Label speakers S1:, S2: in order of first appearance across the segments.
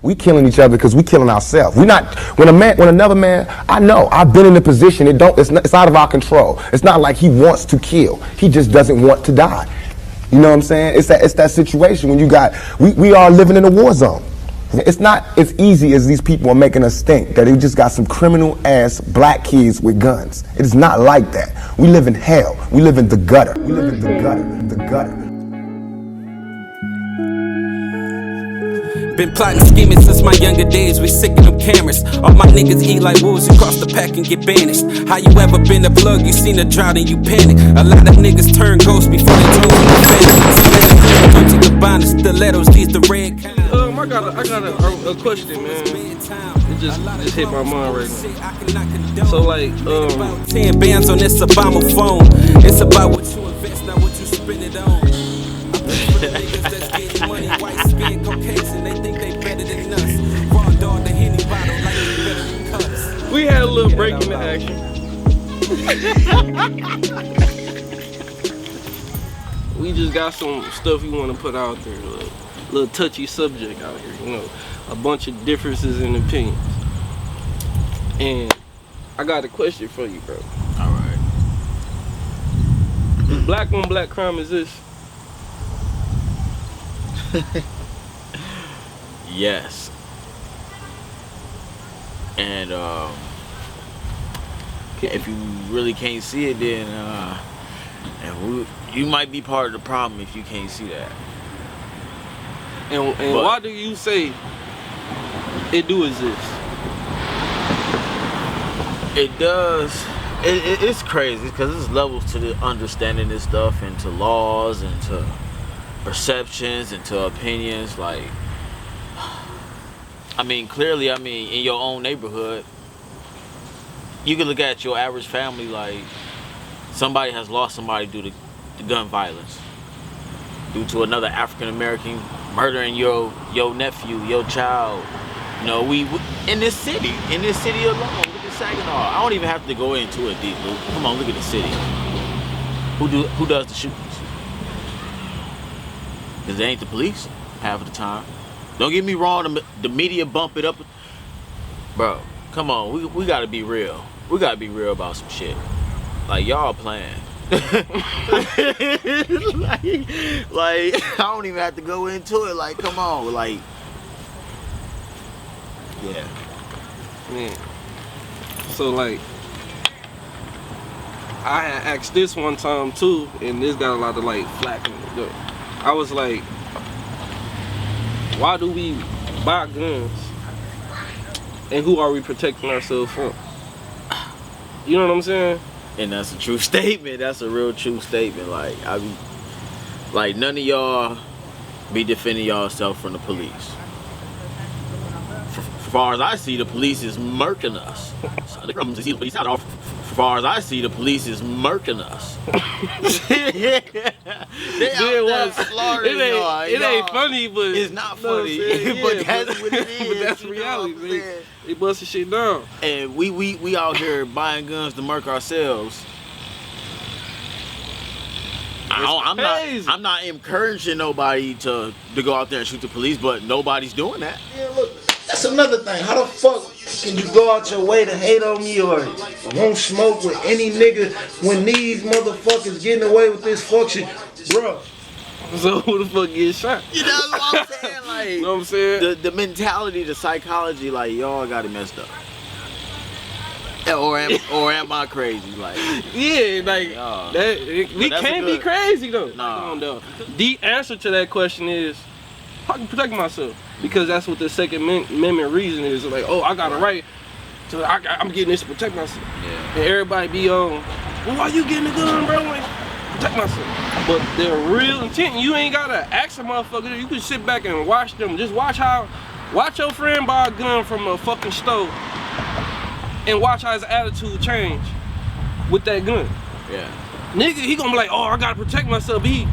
S1: We killing each other because we killing ourselves. We not when another man. I know I've been in a position. It's out of our control. It's not like he wants to kill. He just doesn't want to die. You know what I'm saying? It's that situation when we are living in a war zone. It's not as easy as these people are making us think that they just got some criminal ass black kids with guns. It is not like that. We live in hell. We live in the gutter. We live in the gutter. The gutter.
S2: Been plotting, scheming since my younger days. We sick of them cameras. All my niggas eat like wolves across the pack and get banished. How you ever been a plug? You seen a drought and you panic. A lot of niggas turn ghosts before they told them to panic. Went to the bond, stilettos, these the red kind.
S3: I got a question, man. It just hit my mind right now. So like,
S2: 10 bands on this Obama phone. It's about what you invest, not what you spend it on. Niggas that's getting money, white skin, Caucasian, they think they better than us. Raw dog, the Henny bottle, like they better than cuts.
S3: We had a little break in the action. We just got some stuff we want to put out there, a little touchy subject out here, you know, a bunch of differences in opinions. And I got a question for you, bro.
S4: Alright.
S3: Black on black crime is this?
S4: Yes. And if you really can't see it, then you might be part of the problem if you can't see that.
S3: And why do you say it do exist?
S4: It does. It's crazy because there's levels to the understanding this stuff, and to laws, and to perceptions, and to opinions. Like, I mean, clearly, in your own neighborhood, you can look at your average family like somebody has lost somebody due to gun violence, due to another African American murdering your nephew, your child. You know, we in this city alone. Look at Saginaw. I don't even have to go into it deep. Come on, look at the city. Who does the shootings? Because it ain't the police half of the time. Don't get me wrong, the media bump it up. Bro, come on, we gotta be real. We gotta be real about some shit. Like, y'all playing. like, I don't even have to go into it. Like, come on, like, yeah.
S3: Man. So, like, I had asked this one time too, and this got a lot of like flack in it. I was like, why do we buy guns? And who are we protecting ourselves from? You know what I'm saying?
S4: And that's a true statement. That's a real true statement. Like, like none of y'all be defending yourself from the police. As far as I see, the police is murking us. As far as I see, the police is murking us. They out there slaughtering y'all.
S3: It ain't funny, but
S4: it's not funny. But that's what it is.
S3: But that's reality. They busting shit down.
S4: And we out here buying guns to murk ourselves. I'm not encouraging nobody to go out there and shoot the police, but nobody's doing that.
S5: Yeah, look, that's another thing. How the fuck can you go out your way to hate on me or won't smoke with any nigga when these motherfuckers getting away with this fuck shit? Bruh.
S3: So who the fuck gets shot?
S4: You know what I'm saying? Like,
S3: you know what I'm saying?
S4: The mentality, the psychology, like, y'all got it messed up. Or am I crazy? Like,
S3: yeah, like we can't be crazy though.
S4: Nah.
S3: Come on, though. The answer to that question is, how can I protect myself? Because that's what the Second Amendment reason is. Like, oh, I got a right to, I'm getting this to protect myself.
S4: Yeah.
S3: And everybody be on, well, why you getting a gun, bro? Like, protect myself. But the real intent, you ain't gotta ask a motherfucker. You can sit back and watch them. Just watch your friend buy a gun from a fucking store and watch how his attitude change with that gun.
S4: Yeah.
S3: Nigga, he gonna be like, oh, I gotta protect myself. I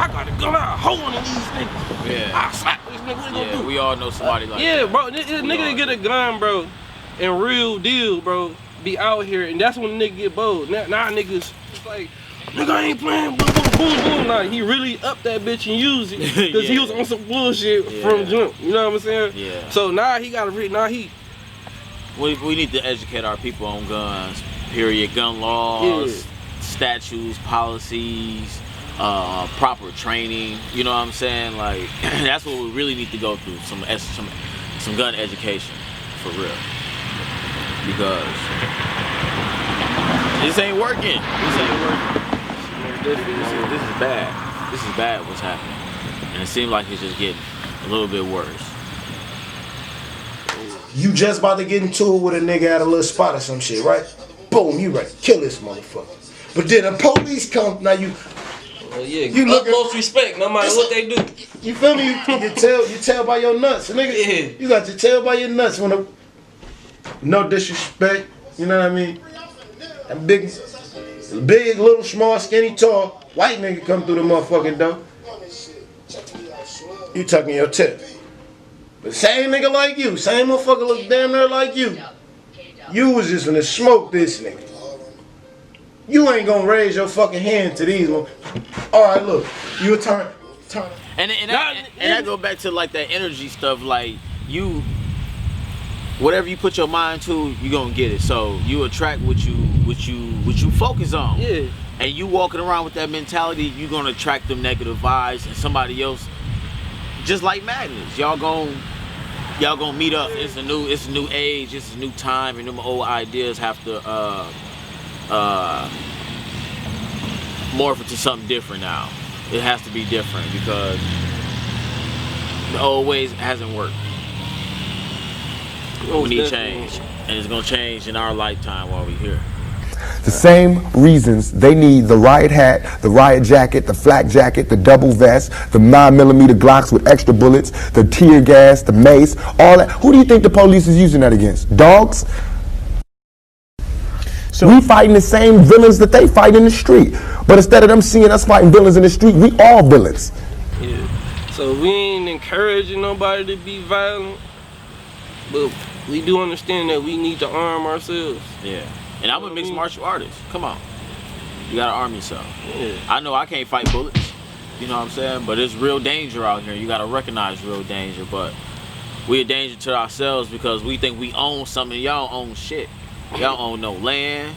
S3: got a gun, I hold on to these niggas.
S4: Yeah.
S3: I slap this nigga, what you gonna do?
S4: We all know somebody like that.
S3: Yeah, bro, nigga get a gun, bro, and real deal, bro, be out here, and that's when the nigga get bold. Now niggas, it's like, nigga, I ain't playing, boom, boom, boom, boom. Nah, he really upped that bitch and used it because
S4: Yeah.
S3: he was on some bullshit from jump. You know what I'm saying?
S4: Yeah.
S3: So now he got to
S4: We need to educate our people on guns. Period. Gun laws, statutes, policies, proper training. You know what I'm saying? Like that's what we really need to go through. Some gun education for real. Because this ain't working. This is bad. This is bad what's happening. And it seems like it's just getting a little bit worse.
S5: You just about to get into it with a nigga at a little spot or some shit, right? Boom, you ready to kill this motherfucker. But then the police come, now you
S3: you look utmost respect, no matter what they do.
S5: You feel me? You tell by your nuts, nigga.
S3: Yeah.
S5: You got to tell by your nuts when no disrespect, you know what I mean? That big, little, small, skinny, tall, white nigga come through the motherfucking door. You tucking your tip. But same nigga like you, same motherfucker look damn near like you. You was just gonna smoke this nigga. You ain't gonna raise your fucking hand to these ones. Alright, look, you a turn.
S4: And that go back to like that energy stuff, like you whatever you put your mind to, you gonna get it. So you attract what you focus on.
S3: Yeah.
S4: And you walking around with that mentality, you gonna attract them negative vibes and somebody else just like magnets. Y'all gonna meet up. It's a new age, it's a new time, and them old ideas have to morph into something different now. It has to be different because the old ways hasn't worked. We need change, and it's gonna change in our lifetime while we're here.
S1: The same reasons they need the riot hat, the riot jacket, the flak jacket, the double vest, the 9mm Glocks with extra bullets, the tear gas, the mace, all that. Who do you think the police is using that against? Dogs? So we fighting the same villains that they fight in the street. But instead of them seeing us fighting villains in the street, we all villains.
S3: Yeah. So we ain't encouraging nobody to be violent, but we do understand that we need to arm ourselves.
S4: Yeah. And I'm a mixed martial artist. Come on. You gotta arm yourself.
S3: Yeah.
S4: I know I can't fight bullets. You know what I'm saying? But it's real danger out here. You gotta recognize real danger. But we're a danger to ourselves because we think we own something. Y'all don't own shit. Y'all don't own no land.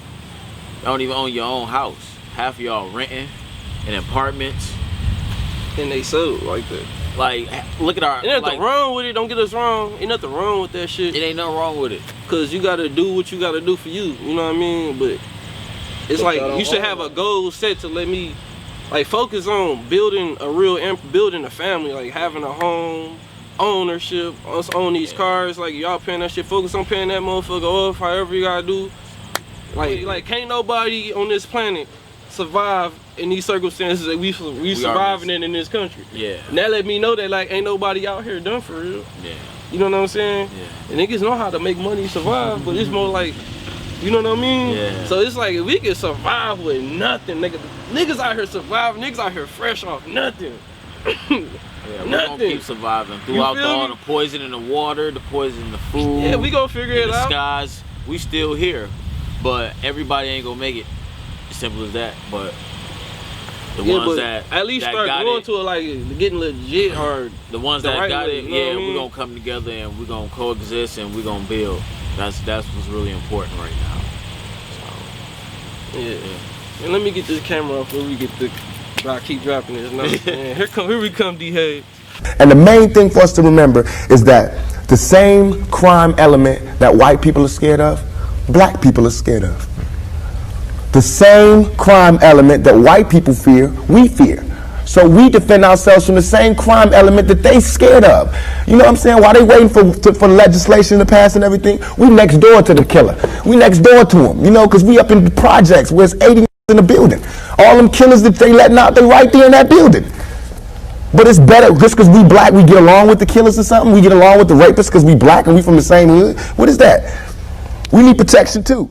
S4: Y'all don't even own your own house. Half of y'all renting in apartments.
S3: And they sold like that.
S4: Like, look at our...
S3: Ain't nothing wrong with it. Don't get us wrong. Ain't nothing wrong with that shit.
S4: It ain't nothing wrong with it.
S3: Because you got to do what you got to do for you. You know what I mean? But it's like you should have a goal set to let me... Like, focus on building a family. Like, having a home, ownership, us own these cars. Like, y'all paying that shit. Focus on paying that motherfucker off, however you got to do. Like, can't nobody on this planet survive in these circumstances that we surviving in this country.
S4: Yeah.
S3: And that let me know that like ain't nobody out here done for real.
S4: Yeah.
S3: You know what I'm saying?
S4: Yeah.
S3: And niggas know how to make money survive, but it's more like, you know what I mean?
S4: Yeah.
S3: So it's like if we can survive with nothing, niggas out here surviving, niggas out here fresh off nothing.
S4: Yeah, we're gonna keep surviving throughout all the poison in the water, the poison in the food.
S3: Yeah, we gonna figure it out.
S4: The skies, we still here, but everybody ain't gonna make it. Simple as that. But the ones that
S3: at least start going to it, like getting legit, or
S4: the ones that got it,
S3: yeah,
S4: we're gonna come together and we're gonna coexist and we're gonna build. That's what's really important right now. So,
S3: yeah. And let me get this camera off before we get the. I keep dropping this. No, man. Here we come, D-Hay.
S1: And the main thing for us to remember is that the same crime element that white people are scared of, black people are scared of. The same crime element that white people fear, we fear. So we defend ourselves from the same crime element that they scared of. You know what I'm saying? While they waiting for legislation to pass and everything, we next door to the killer. We next door to him, you know, because we up in the projects where it's 80 in the building. All them killers that they letting out, they right there in that building. But it's better, just because we black, we get along with the killers or something? We get along with the rapists because we black and we from the same hood? What is that? We need protection too.